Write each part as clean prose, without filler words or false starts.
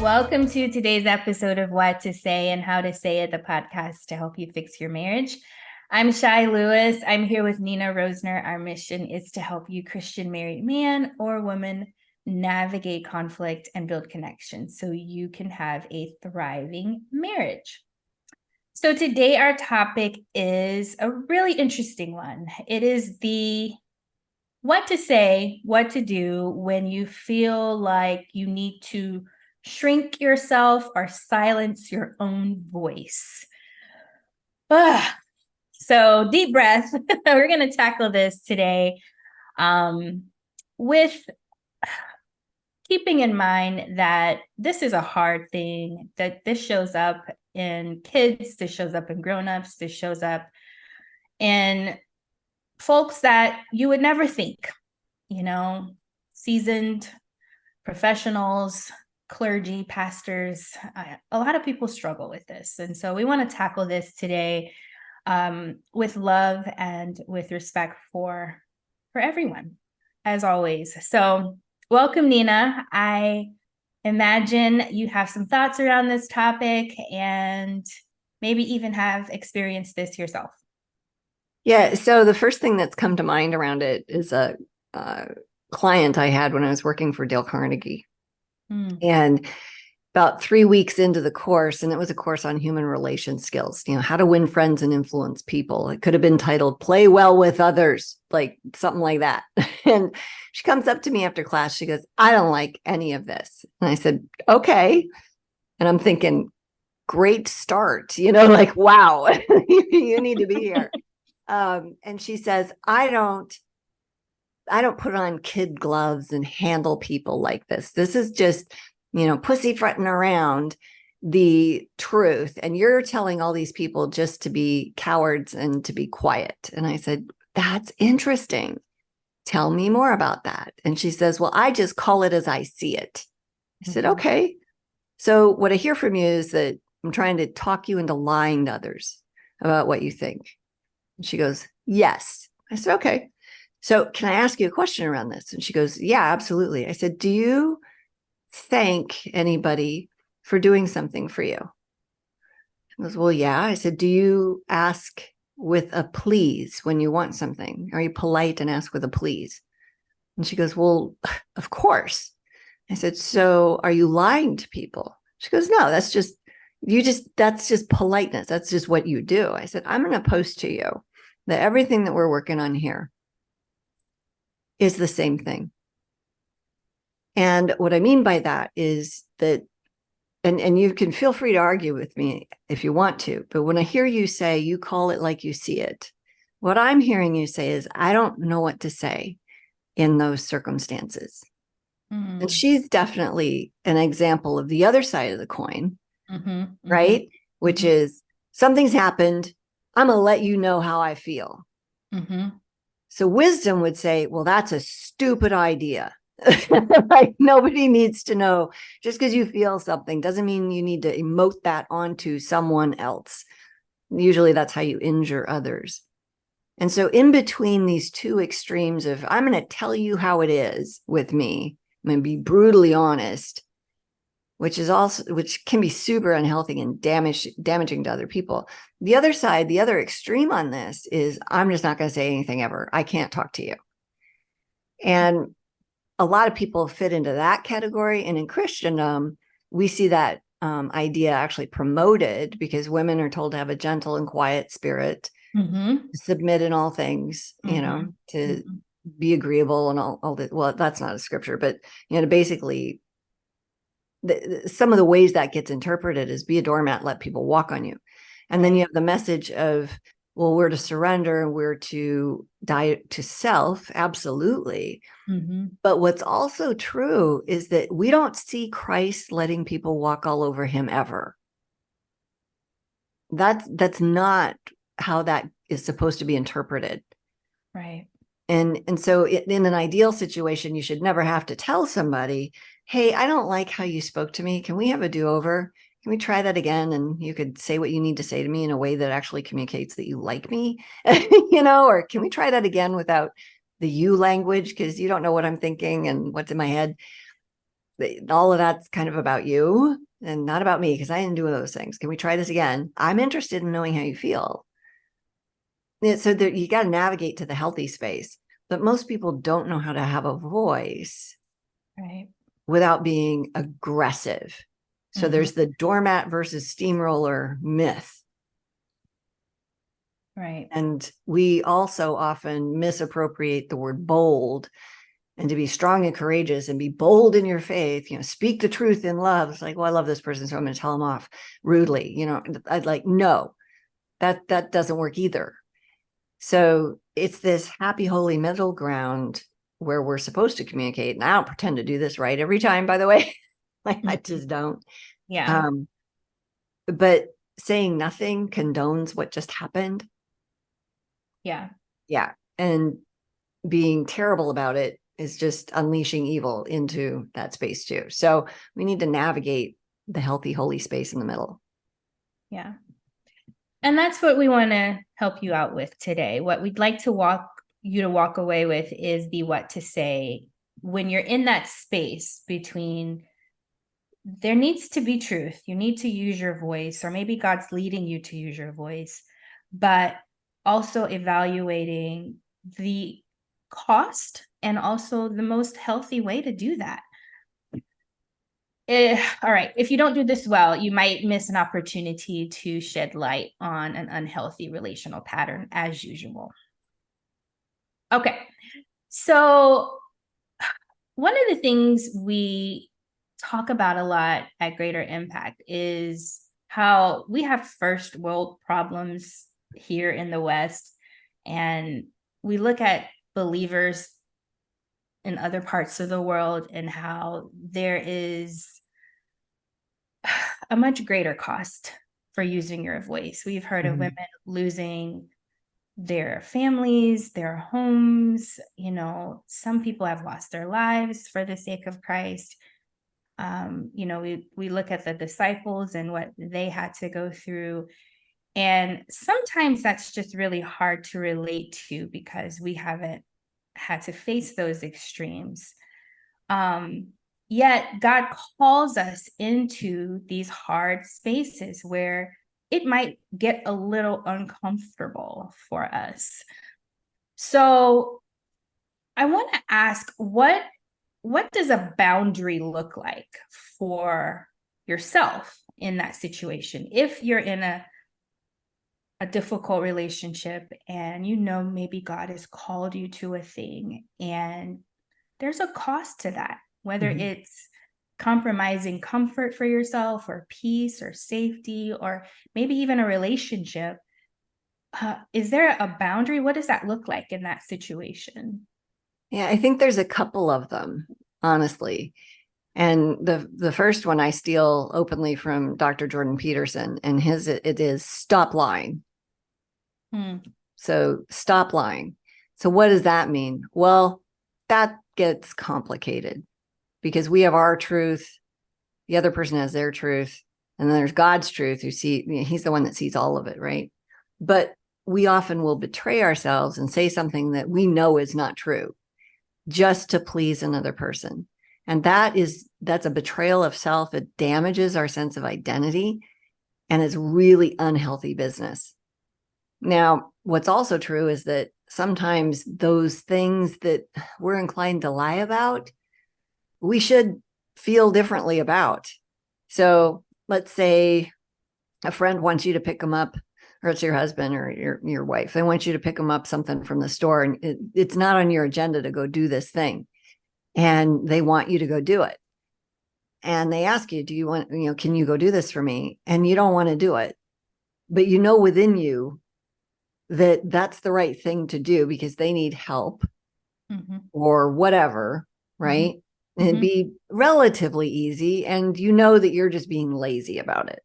Welcome to today's episode of What to Say and How to Say It, the podcast to help you fix your marriage. I'm Shai Lewis. I'm here with Nina Rosner. Our mission is to help you, Christian married man or woman, navigate conflict and build connections so you can have a thriving marriage. So today our topic is a really interesting one. It is the what to say, what to do when you feel like you need to shrink yourself or silence your own voice. So deep breath. We're going to tackle this today with keeping in mind that this is a hard thing, that this shows up in kids, this shows up in grown-ups, this shows up in folks that you would never think, seasoned professionals, clergy, pastors. A lot of people struggle with this. And so we want to tackle this today with love and with respect for everyone, as always. So welcome, Nina. I imagine you have some thoughts around this topic and maybe even have experienced this yourself. Yeah. So the first thing that's come to mind around it is a client I had when I was working for Dale Carnegie. And about 3 weeks into the course, and it was a course on human relation skills, how to win friends and influence people. It could have been titled Play Well with Others, like something like that. And she comes up to me after class. She goes, I don't like any of this. And I said, okay. And I'm thinking, great start, like, wow, you need to be here. And she says, I don't put on kid gloves and handle people like this. This is just, pussyfooting around the truth. And you're telling all these people just to be cowards and to be quiet. And I said, that's interesting. Tell me more about that. And she says, well, I just call it as I see it. I said, okay. So what I hear from you is that I'm trying to talk you into lying to others about what you think. And she goes, yes. I said, okay. So can I ask you a question around this? And she goes, yeah, absolutely. I said, do you thank anybody for doing something for you? She goes, well, yeah. I said, do you ask with a please when you want something? Are you polite and ask with a please? And she goes, well, of course. I said, so are you lying to people? She goes, no, that's just politeness. That's just what you do. I said, I'm going to post to you that everything that we're working on here is the same thing. And what I mean by that is that, and you can feel free to argue with me if you want to, but when I hear you say you call it like you see it, what I'm hearing you say is, I don't know what to say in those circumstances. And she's definitely an example of the other side of the coin, right? Which is something's happened. I'm going to let you know how I feel. So wisdom would say, well, that's a stupid idea. Like, nobody needs to know. Just because you feel something doesn't mean you need to emote that onto someone else. Usually that's how you injure others. And so in between these two extremes of, I'm going to tell you how it is with me, I'm going to be brutally honest, which can be super unhealthy and damaging to other people. The other side, the other extreme on this is, I'm just not going to say anything ever. I can't talk to you. And a lot of people fit into that category. And in Christendom, we see that idea actually promoted because women are told to have a gentle and quiet spirit, submit in all things, to be agreeable and all that. Well, that's not a scripture, but, basically some of the ways that gets interpreted is be a doormat, let people walk on you. And then you have the message of, well, we're to surrender and we're to die to self. Absolutely. But what's also true is that we don't see Christ letting people walk all over him ever. That's not how that is supposed to be interpreted. Right. And so in an ideal situation, you should never have to tell somebody, hey, I don't like how you spoke to me. Can we have a do-over? Can we try that again? And you could say what you need to say to me in a way that actually communicates that you like me, or can we try that again without the you language? Because you don't know what I'm thinking and what's in my head. all of that's kind of about you and not about me because I didn't do those things. Can we try this again? I'm interested in knowing how you feel. So that you got to navigate to the healthy space, but most people don't know how to have a voice without being aggressive. So there's the doormat versus steamroller myth. Right. And we also often misappropriate the word bold, and to be strong and courageous and be bold in your faith, speak the truth in love. It's like, well, I love this person, so I'm going to tell them off rudely. I'd like, no, that doesn't work either. So it's this happy, holy middle ground where we're supposed to communicate. And I don't pretend to do this right every time, by the way. I just don't. Yeah. But saying nothing condones what just happened. Yeah. Yeah. And being terrible about it is just unleashing evil into that space too. So we need to navigate the healthy, holy space in the middle. Yeah. And that's what we want to help you out with today. What we'd like to walk away with is the what to say when you're in that space between there needs to be truth. You need to use your voice, or maybe God's leading you to use your voice, but also evaluating the cost and also the most healthy way to do that. All right. If you don't do this well, you might miss an opportunity to shed light on an unhealthy relational pattern as usual. Okay. So one of the things we talk about a lot at Greater Impact is how we have first world problems here in the West, and we look at believers in other parts of the world and how there is a much greater cost for using your voice. We've heard of women losing their families, their homes. Some people have lost their lives for the sake of Christ. We look at the disciples and what they had to go through. And sometimes that's just really hard to relate to because we haven't had to face those extremes. Yet God calls us into these hard spaces where it might get a little uncomfortable for us. So I want to ask, what does a boundary look like for yourself in that situation? If you're in a difficult relationship and maybe God has called you to a thing and there's a cost to that, whether it's compromising comfort for yourself or peace or safety, or maybe even a relationship. Is there a boundary? What does that look like in that situation? Yeah, I think there's a couple of them, honestly. And the first one I steal openly from Dr. Jordan Peterson, and it is stop lying. So stop lying. So what does that mean? Well, that gets complicated because we have our truth, the other person has their truth, and then there's God's truth he's the one that sees all of it, right? But we often will betray ourselves and say something that we know is not true just to please another person. And that's a betrayal of self. It damages our sense of identity, and it's really unhealthy business. Now, what's also true is that sometimes those things that we're inclined to lie about, we should feel differently about. So let's say a friend wants you to pick them up, or it's your husband or your wife. They want you to pick them up something from the store, and it's not on your agenda to go do this thing. And they want you to go do it. And they ask you, do you want, can you go do this for me? And you don't want to do it, but within you that that's the right thing to do because they need help or whatever, right? And it'd be relatively easy. And that you're just being lazy about it.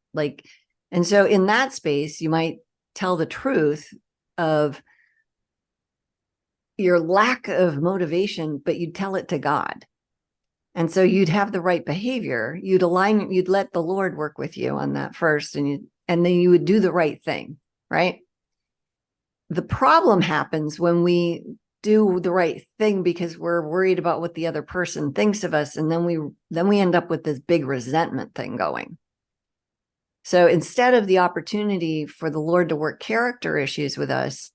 And so in that space, you might tell the truth of your lack of motivation, but you'd tell it to God. And so you'd have the right behavior. You'd let the Lord work with you on that first, and then you would do the right thing, right? The problem happens when we do the right thing because we're worried about what the other person thinks of us. And then we end up with this big resentment thing going. So instead of the opportunity for the Lord to work character issues with us,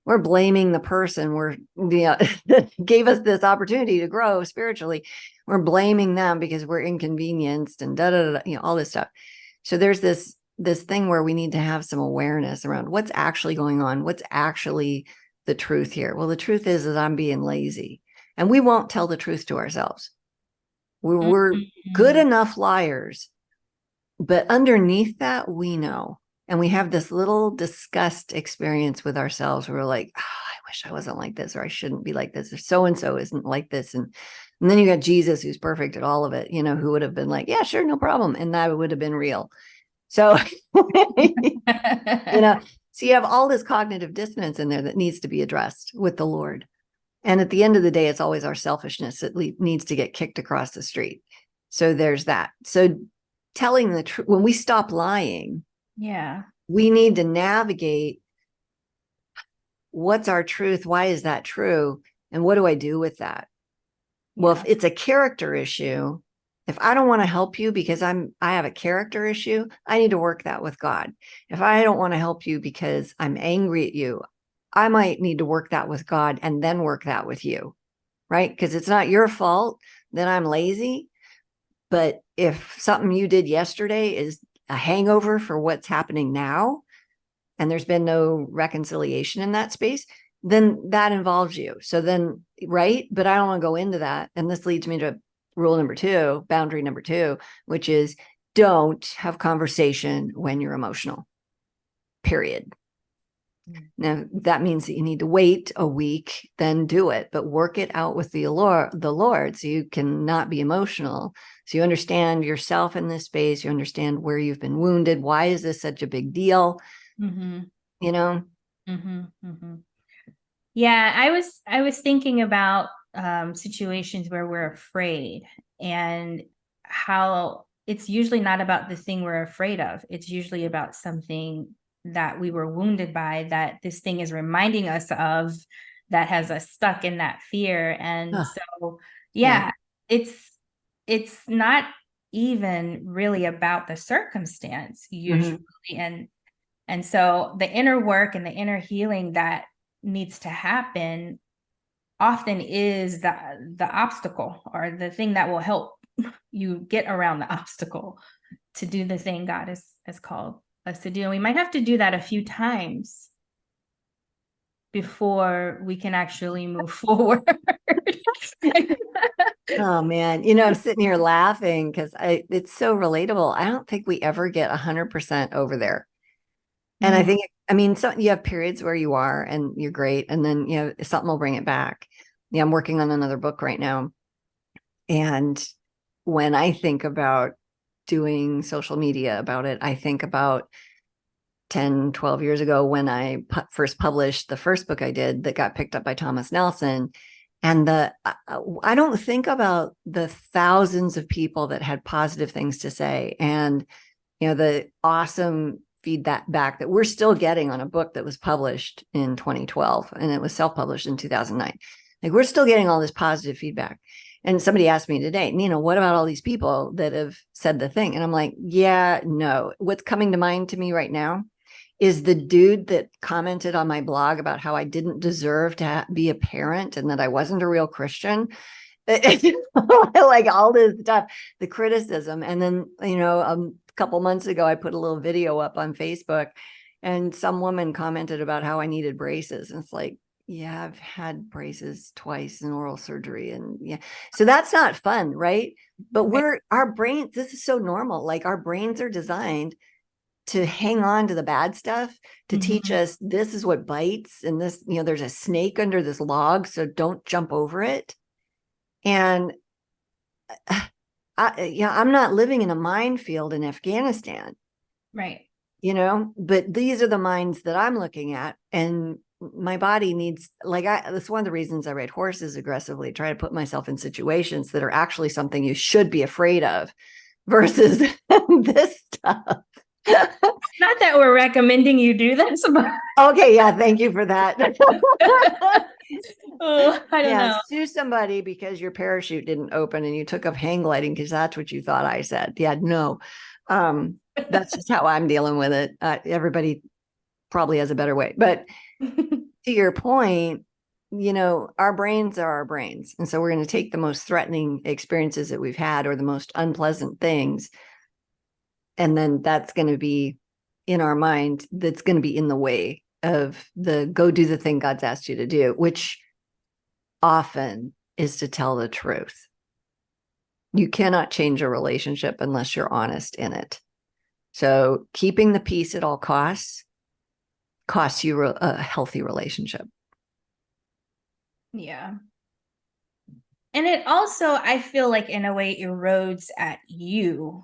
we're blaming the person that gave us this opportunity to grow spiritually. We're blaming them because we're inconvenienced and all this stuff. So there's this thing where we need to have some awareness around what's actually going on. What's actually the truth here? Well, the truth is I'm being lazy, and we won't tell the truth to ourselves. We're good enough liars, but underneath that, we know. And we have this little disgust experience with ourselves. We're like, oh, I wish I wasn't like this, or I shouldn't be like this, or so-and-so isn't like this. And then you got Jesus, who's perfect at all of it, who would have been like, yeah, sure, no problem. And that would have been real. So, so you have all this cognitive dissonance in there that needs to be addressed with the Lord. And at the end of the day, it's always our selfishness that needs to get kicked across the street. So there's that. So telling the truth, when we stop lying, we need to navigate what's our truth, why is that true, and what do I do with that? Well, if it's a character issue, if I don't want to help you because I have a character issue, I need to work that with God. If I don't want to help you because I'm angry at you, I might need to work that with God and then work that with you, right? Because it's not your fault that I'm lazy. But if something you did yesterday is a hangover for what's happening now, and there's been no reconciliation in that space, then that involves you. So then, right? But I don't want to go into that. And this leads me to rule number 2, boundary number 2, which is don't have conversation when you're emotional, period. Now, that means that you need to wait a week, then do it, but work it out with the Lord so you can not be emotional. So you understand yourself in this space. You understand where you've been wounded. Why is this such a big deal? Yeah, I was thinking about situations where we're afraid, and how it's usually not about the thing we're afraid of. It's usually about something that we were wounded by, that this thing is reminding us of, that has us stuck in that fear. And so it's not even really about the circumstance usually. And so the inner work and the inner healing that needs to happen often is the obstacle, or the thing that will help you get around the obstacle to do the thing God has called us to do. And we might have to do that a few times before we can actually move forward. Oh man, I'm sitting here laughing because it's so relatable. I don't think we ever get 100% over there. And I mean, so you have periods where you are and you're great, and then something will bring it back. I'm working on another book right now, and when I think about doing social media about it, I think about 10, 12 years ago when I first published the first book I did that got picked up by Thomas Nelson. And I don't think about the thousands of people that had positive things to say, and the awesome feedback that we're still getting on a book that was published in 2012, and it was self-published in 2009. Like, we're still getting all this positive feedback. And somebody asked me today, Nina, what about all these people that have said the thing? And I'm like, yeah, no. What's coming to mind to me right now is the dude that commented on my blog about how I didn't deserve to be a parent and that I wasn't a real Christian. Like all this stuff, the criticism. And then, a couple months ago, I put a little video up on Facebook, and some woman commented about how I needed braces. And it's like, yeah, I've had braces twice and oral surgery. And so that's not fun, right? But our brains, this is so normal. Like, our brains are designed to hang on to the bad stuff, to teach us this is what bites, and this, there's a snake under this log, so don't jump over it. And I'm not living in a minefield in Afghanistan. Right. But these are the mines that I'm looking at, and my body needs, that's one of the reasons I ride horses aggressively, try to put myself in situations that are actually something you should be afraid of versus this stuff. Not that we're recommending you do this, but okay, yeah, thank you for that. Oh, I don't Yeah, know. sue somebody because your parachute didn't open and you took up hang gliding because that's what you thought I said. Yeah, no. That's just how I'm dealing with it. Everybody probably has a better way. But to your point, our brains are our brains. And so we're going to take the most threatening experiences that we've had or the most unpleasant things. And then that's going to be in our mind, that's going to be in the way of the go do the thing God's asked you to do, which often is to tell the truth. You cannot change a relationship unless you're honest in it. So keeping the peace at all costs costs you a healthy relationship. Yeah. And it also, I feel like in a way erodes at you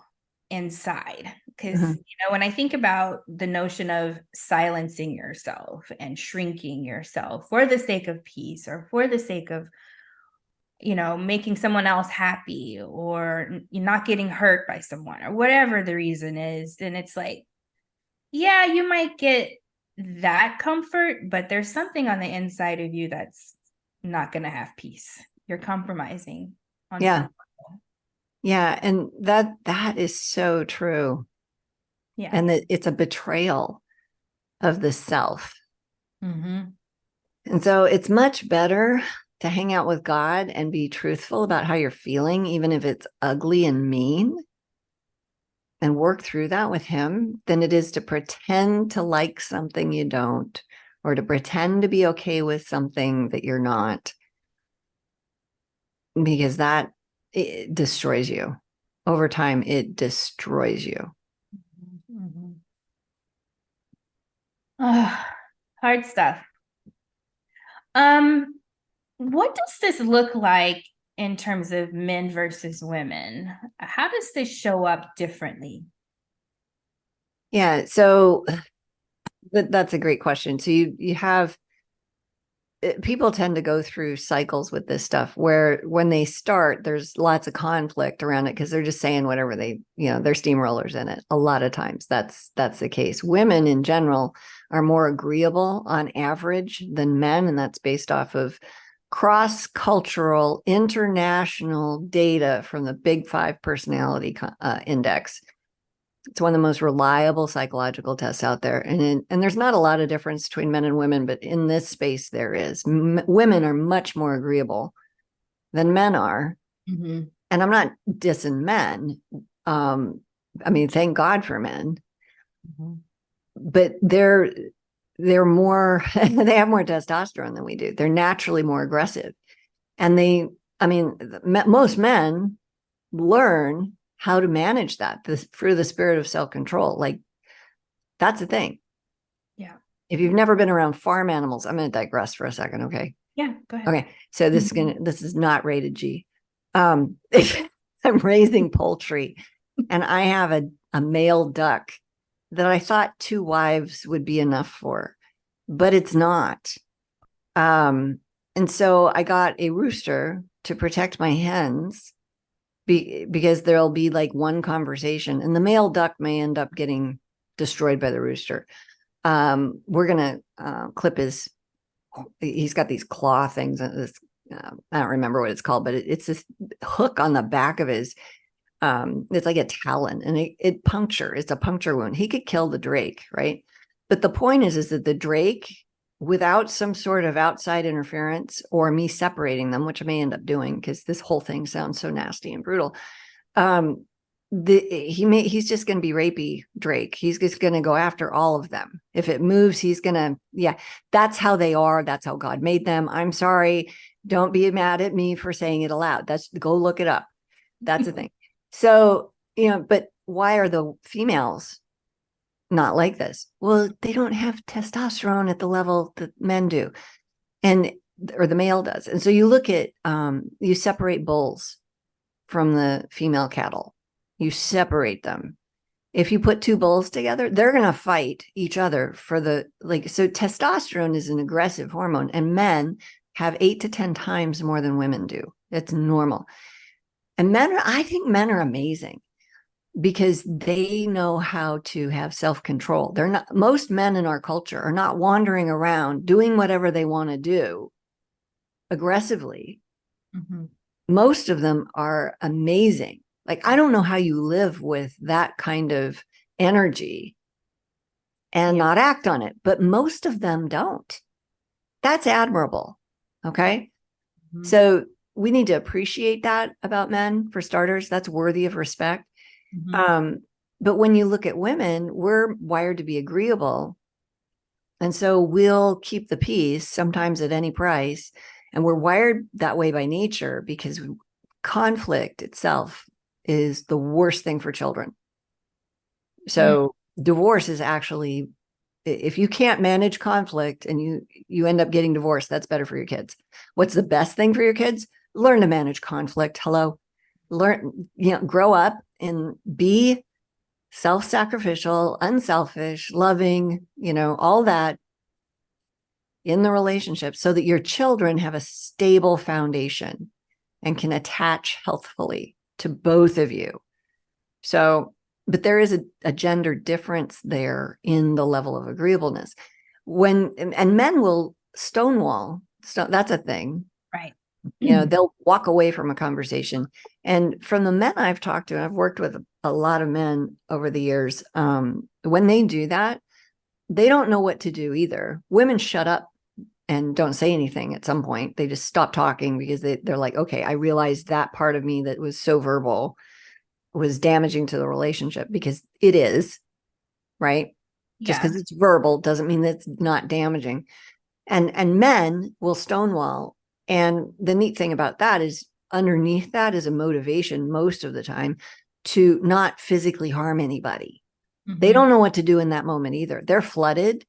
inside. Because, when I think about the notion of silencing yourself and shrinking yourself for the sake of peace or for the sake of, making someone else happy or not getting hurt by someone or whatever the reason is, then it's like, yeah, you might get that comfort, but there's something on the inside of you that's not going to have peace. You're compromising on Yeah. some level. Yeah. And that is so true. Yeah. And that it's a betrayal of the self. Mm-hmm. And so it's much better to hang out with God and be truthful about how you're feeling, even if it's ugly and mean, and work through that with Him, than it is to pretend to like something you don't, or to pretend to be okay with something that you're not, because it destroys you. Over time, it destroys you. Mm-hmm. Oh, hard stuff. What does this look like in terms of men versus women? How does this show up differently? Yeah, so that's a great question. So you have people tend to go through cycles with this stuff where when they start, there's lots of conflict around it because they're just saying whatever they're steamrollers in it. A lot of times that's the case. Women in general are more agreeable on average than men, and that's based off of cross-cultural international data from the Big Five personality index. It's one of the most reliable psychological tests out there. And there's not a lot of difference between men and women, but in this space, there is. Women are much more agreeable than men are. Mm-hmm. And I'm not dissing men. Thank God for men. Mm-hmm. But they're more, they have more testosterone than we do. They're naturally more aggressive. And most men learn how to manage that through the spirit of self-control. Like, that's the thing. Yeah. If you've never been around farm animals, I'm going to digress for a second. Okay. Yeah. Go ahead. Okay. So this is not rated G. I'm raising poultry and I have a male duck that I thought 2 wives would be enough for, but it's not. And so I got a rooster to protect my hens because there'll be like one conversation and the male duck may end up getting destroyed by the rooster. We're going to clip he's got these claw things. I don't remember what it's called, but it's this hook on the back of his, it's like a talon and it's a puncture wound. He could kill the drake, right? But the point is that the drake, without some sort of outside interference or me separating them, which I may end up doing because this whole thing sounds so nasty and brutal. He's just going to be rapey drake. He's just going to go after all of them. If it moves, he's going to, that's how they are. That's how God made them. I'm sorry. Don't be mad at me for saying it aloud. Go look it up. That's the thing. So, but why are the females not like this? Well, they don't have testosterone at the level that men do, or the male does. And so you look at, you separate bulls from the female cattle. You separate them. If you put 2 bulls together, they're going to fight each other so testosterone is an aggressive hormone, and men have 8 to 10 times more than women do. It's normal. And I think men are amazing because they know how to have self-control. Most men in our culture are not wandering around doing whatever they want to do aggressively. Mhm. Most of them are amazing. Like, I don't know how you live with that kind of energy and Yeah. not act on it, but most of them don't. That's admirable. Okay. Mhm. So we need to appreciate that about men, for starters. That's worthy of respect. Mhm. Um, but when you look at women, we're wired to be agreeable. And so we'll keep the peace sometimes at any price. And we're wired that way by nature because conflict itself is the worst thing for children. Mm. So divorce is actually, if you can't manage conflict and you end up getting divorced, that's better for your kids. What's the best thing for your kids? Learn to manage conflict. Hello. Learn, grow up and be self-sacrificial, unselfish, loving, all that in the relationship so that your children have a stable foundation and can attach healthfully to both of you. So, but there is a gender difference there in the level of agreeableness. And men will stonewall. So that's a thing. Right. They'll walk away from a conversation. And from the men I've talked to, I've worked with a lot of men over the years. When they do that, they don't know what to do either. Women shut up and don't say anything at some point. They just stop talking because they're like, okay, I realized that part of me that was so verbal was damaging to the relationship, because it is, right? Just Yeah. because it's verbal doesn't mean that it's not damaging. And men will stonewall. And the neat thing about that is underneath that is a motivation most of the time to not physically harm anybody. They Mhm. don't know what to do in that moment either. They're flooded.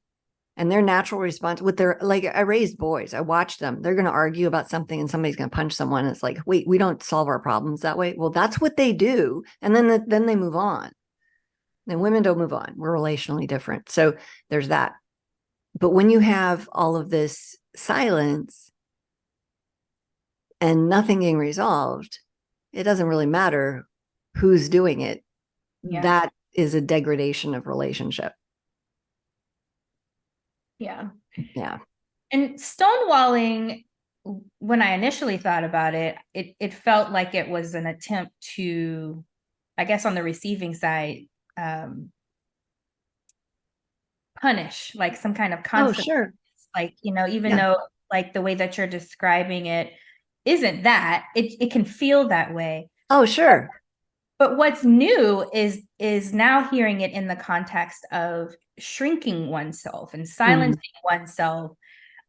And their natural response with their, like, I raised boys, I watched them. They're going to argue about something and somebody's going to punch someone. It's like, wait, we don't solve our problems that way. Well, that's what they do. And then they move on. And women don't move on. We're relationally different. So there's that. But when you have all of this silence and nothing getting resolved, it doesn't really matter who's doing it. Yeah. That is a degradation of relationship. Yeah. Yeah. And stonewalling, when I initially thought about it, it felt like it was an attempt to, I guess, on the receiving side, um, punish, like some kind of Oh, consequence. sure. Like, even Yeah. though like the way that you're describing it isn't that, it can feel that way. Oh, sure. But what's new is now hearing it in the context of shrinking oneself and Mhm. silencing oneself,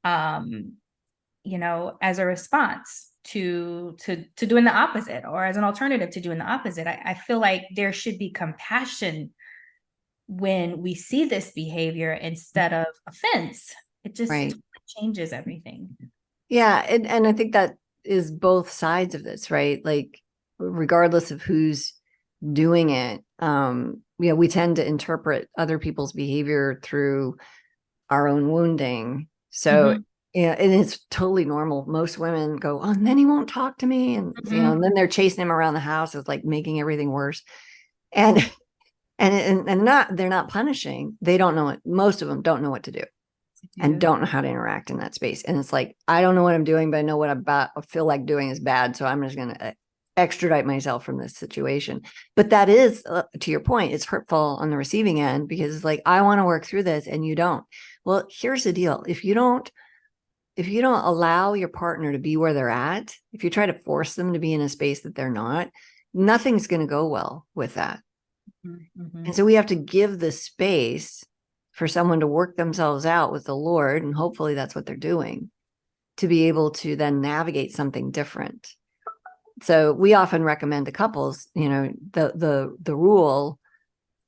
um, as a response to doing the opposite, or as an alternative to doing the opposite. I feel like there should be compassion when we see this behavior instead of offense. It just Right. changes everything. Yeah, and I think that is both sides of this, right? Like, regardless of who's doing it, we tend to interpret other people's behavior through our own wounding. So, Mhm, yeah, and it's totally normal. Most women go, "Oh, and then he won't talk to me," and mhm. and then they're chasing him around the house. It's like making everything worse. And and not they're not punishing. They don't know it. Most of them don't know what to do To and do. don't know how to interact in that space. And it's like, I don't know what I'm doing, but I know what I feel like doing is bad. So I'm just going to extradite myself from this situation. But that is, to your point, it's hurtful on the receiving end, because it's like, I want to work through this and you don't. Well, here's the deal. If you don't allow your partner to be where they're at, if you try to force them to be in a space that they're not, nothing's going to go well with that. Mhm, mhm. And so we have to give the space for someone to work themselves out with the Lord. And hopefully that's what they're doing, to be able to then navigate something different. So we often recommend to couples, the rule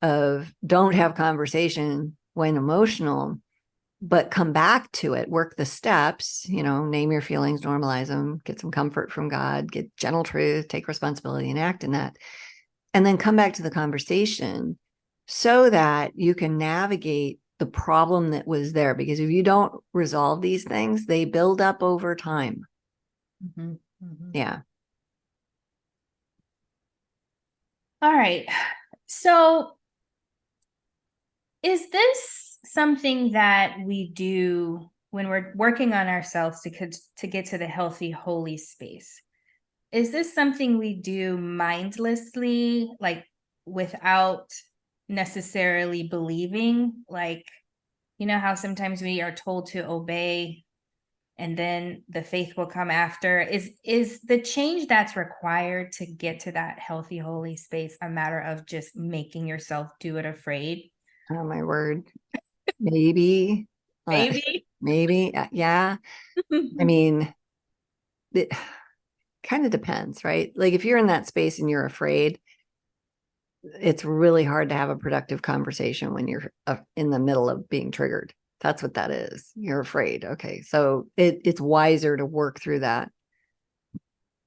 of don't have conversation when emotional, but come back to it, work the steps, name your feelings, normalize them, get some comfort from God, get gentle truth, take responsibility and act in that, and then come back to the conversation so that you can navigate the problem that was there. Because if you don't resolve these things, they build up over time. Mhm, mhm. Yeah. All right. So, is this something that we do when we're working on ourselves to get to the healthy, holy space, is this something we do mindlessly, like without necessarily believing? Like, you know how sometimes we are told to obey and then the faith will come after? Is the change that's required to get to that healthy, holy space a matter of just making yourself do it afraid? Oh my word. Maybe. Maybe. Maybe. Yeah. I mean, it kind of depends, right? Like if you're in that space and you're afraid, it's really hard to have a productive conversation when you're in the middle of being triggered. That's what that is. You're afraid. Okay. So it's wiser to work through that.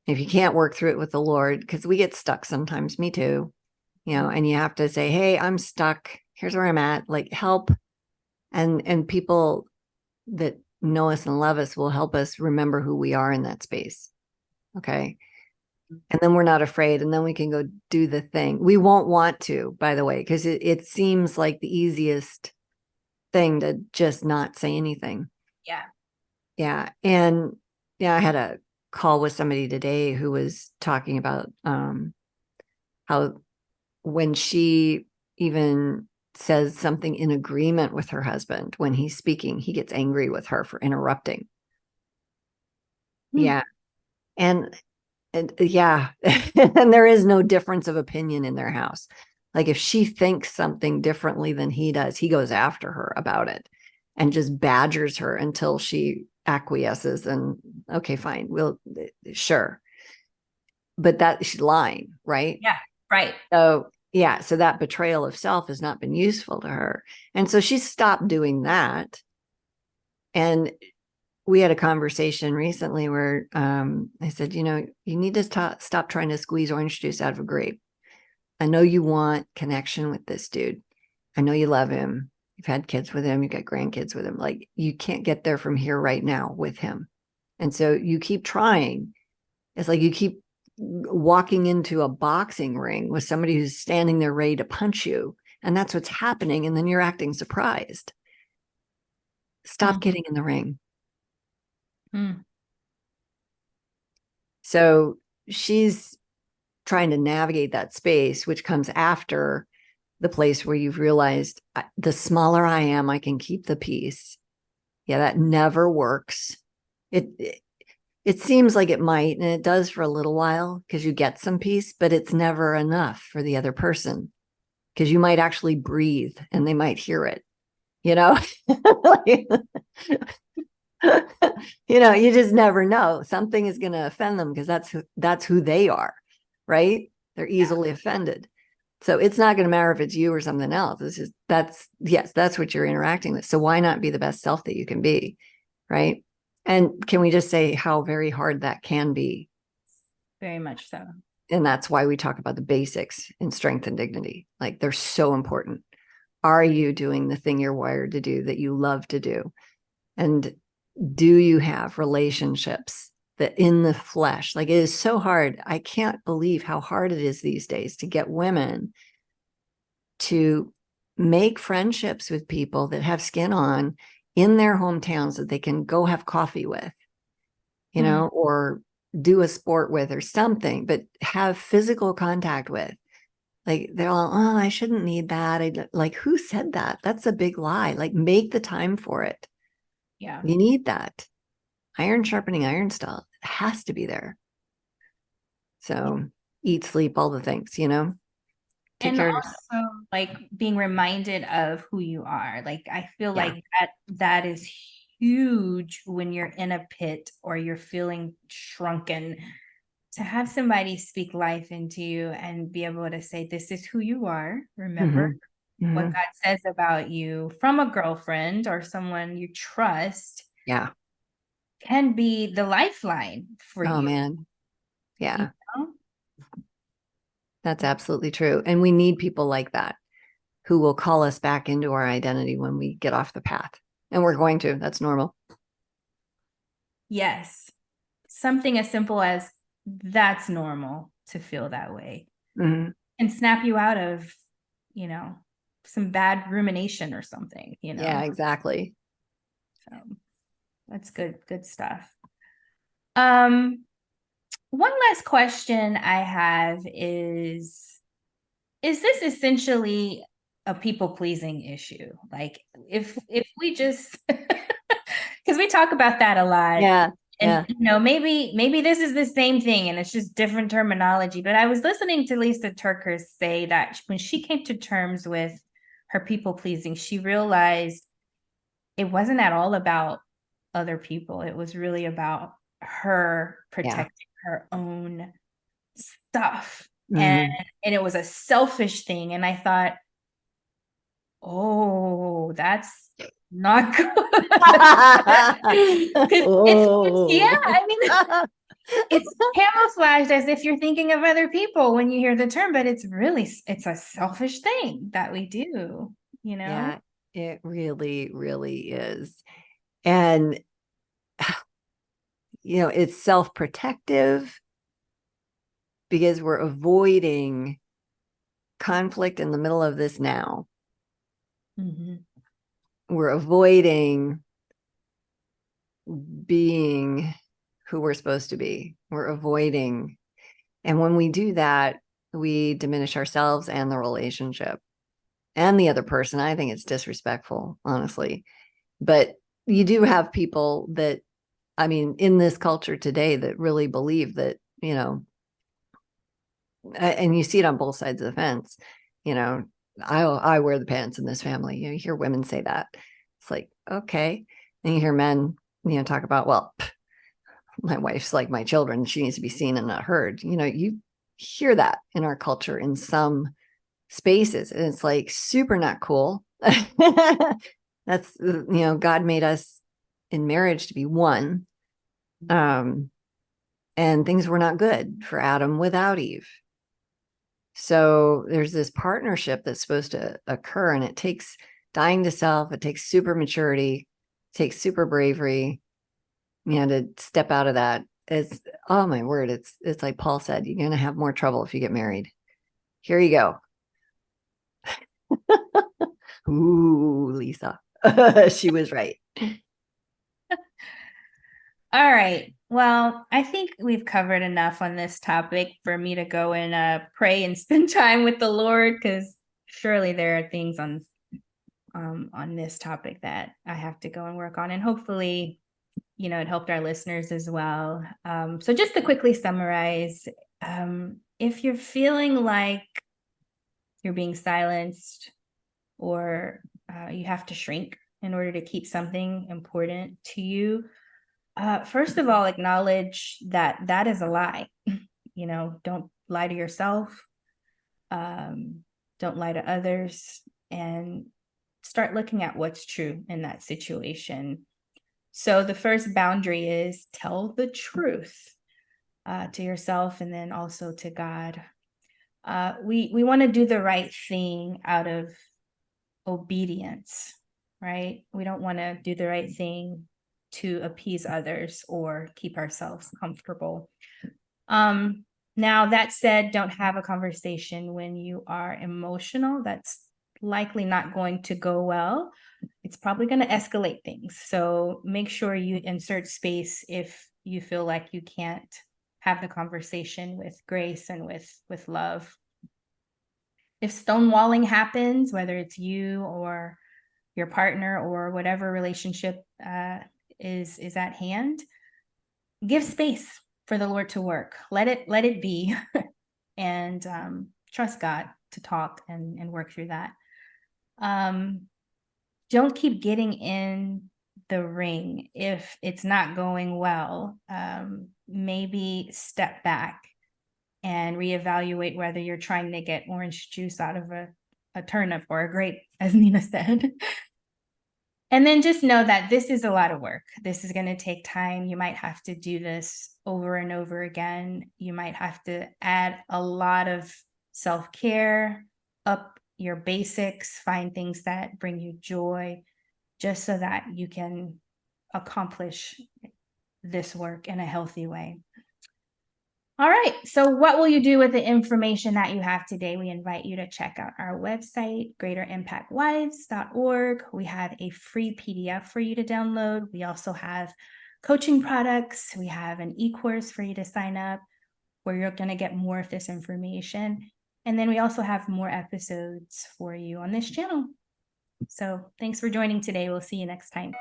If you can't work through it with the Lord, because we get stuck sometimes, me too, and you have to say, hey, I'm stuck. Here's where I'm at. Like help. And people that know us and love us will help us remember who we are in that space. Okay. And then we're not afraid. And then we can go do the thing. We won't want to, by the way, because it seems like the easiest thing to just not say anything. Yeah. Yeah. And yeah, I had a call with somebody today who was talking about how when she even says something in agreement with her husband when he's speaking, he gets angry with her for interrupting. Yeah. And yeah, and there is no difference of opinion in their house. Like if she thinks something differently than he does, he goes after her about it and just badgers her until she acquiesces and okay, fine, we'll sure. But that she's lying, right? Yeah. Right. So yeah, so that betrayal of self has not been useful to her. And so she stopped doing that. And we had a conversation recently where I said, you need to stop trying to squeeze orange juice out of a grape. I know you want connection with this dude. I know you love him. You've had kids with him. You've got grandkids with him. Like you can't get there from here right now with him. And so you keep trying. It's like you keep walking into a boxing ring with somebody who's standing there ready to punch you. And that's what's happening. And then you're acting surprised. Stop getting in the ring. Mm. So she's trying to navigate that space, which comes after the place where you've realized the smaller I am, I can keep the peace. Yeah, that never works. It seems like it might, and it does for a little while because you get some peace, but it's never enough for the other person because you might actually breathe and they might hear it, you know? You just never know. Something is going to offend them because that's who they are, right? They're easily offended. So it's not going to matter if it's you or something else. That's what you're interacting with. So why not be the best self that you can be, right? And can we just say how very hard that can be? Very much so. And that's why we talk about the basics in strength and dignity. Like they're so important. Are you doing the thing you're wired to do that you love to do? And do you have relationships that in the flesh? Like it is so hard. I can't believe how hard it is these days to get women to make friendships with people that have skin on in their hometowns that they can go have coffee with, or do a sport with or something, but have physical contact with. Like they're all, oh, I shouldn't need that. Like, who said that? That's a big lie. Like, make the time for it. Yeah. You need that. Iron sharpening iron style. It has to be there. So eat, sleep, all the things, take And care of yourself. also like being reminded of who you are. Like I feel Yeah. like that is huge when you're in a pit or you're feeling shrunken, to have somebody speak life into you and be able to say, this is who you are. Remember Mm-hmm. what Mm-hmm. God says about you, from a girlfriend or someone you trust, Yeah. can be the lifeline for Oh, you. man. You Yeah. know? That's absolutely true. And we need people like that who will call us back into our identity when we get off the path. And we're going to. That's normal. Yes. Something as simple as that's normal to feel that way, Mm-hmm. and snap you out of, you know, some bad rumination or something, Yeah, exactly. So. That's good stuff. One last question I have is this essentially a people-pleasing issue? Like if we just because we talk about that a lot. Yeah. And maybe this is the same thing and it's just different terminology. But I was listening to Lisa Turker say that when she came to terms with her people pleasing, she realized it wasn't at all about other people. It was really about her Yeah. protecting her own stuff. And Mhm. and it was a selfish thing. And I thought, oh, that's not good. Because it's yeah, Oh. I mean, it's camouflaged as if you're thinking of other people when you hear the term, but it's a selfish thing that we do, you know? Yeah, it really, really is. And, it's self-protective because we're avoiding conflict in the middle of this now. Mhm. We're avoiding being who we're supposed to be. We're avoiding. And when we do that, we diminish ourselves and the relationship and the other person. I think it's disrespectful, honestly. But you do have people that, I mean, in this culture today that really believe that, and you see it on both sides of the fence, you know, I wear the pants in this family. You hear women say that. It's like, okay. And you hear men, talk about, well, my wife's like my children. She needs to be seen and not heard. You hear that in our culture in some spaces. And it's like super not cool. That's, God made us in marriage to be one. And things were not good for Adam without Eve. So there's this partnership that's supposed to occur, and it takes dying to self. It takes super maturity, it takes super bravery, to step out of that. It's, oh my word, it's like Paul said, you're going to have more trouble if you get married. Here you go. Ooh, Lisa. She was right. All right. Well, I think we've covered enough on this topic for me to go and pray and spend time with the Lord, because surely there are things on this topic that I have to go and work on, and hopefully, it helped our listeners as well. So just to quickly summarize, if you're feeling like you're being silenced or you have to shrink in order to keep something important to you, first of all, acknowledge that that is a lie. Don't lie to yourself. Don't lie to others, and start looking at what's true in that situation. So the first boundary is tell the truth to yourself and then also to God. We want to do the right thing out of obedience, right? We don't want to do the right thing to appease others or keep ourselves comfortable. Now, that said, don't have a conversation when you are emotional. That's likely not going to go well. It's probably going to escalate things. So make sure you insert space if you feel like you can't have the conversation with grace and with love. If stonewalling happens, whether it's you or your partner or whatever relationship is at hand, give space for the Lord to work. Let it be, and trust God to talk and work through that. Don't keep getting in the ring if it's not going well. Maybe step back and reevaluate whether you're trying to get orange juice out of a turnip or a grape, as Nina said. And then just know that this is a lot of work. This is going to take time. You might have to do this over and over again. You might have to add a lot of self-care, up your basics, find things that bring you joy, just so that you can accomplish this work in a healthy way. All right. So, what will you do with the information that you have today? We invite you to check out our website, greaterimpactwives.org. We have a free PDF for you to download. We also have coaching products. We have an e-course for you to sign up where you're going to get more of this information. And then we also have more episodes for you on this channel. So, thanks for joining today. We'll see you next time.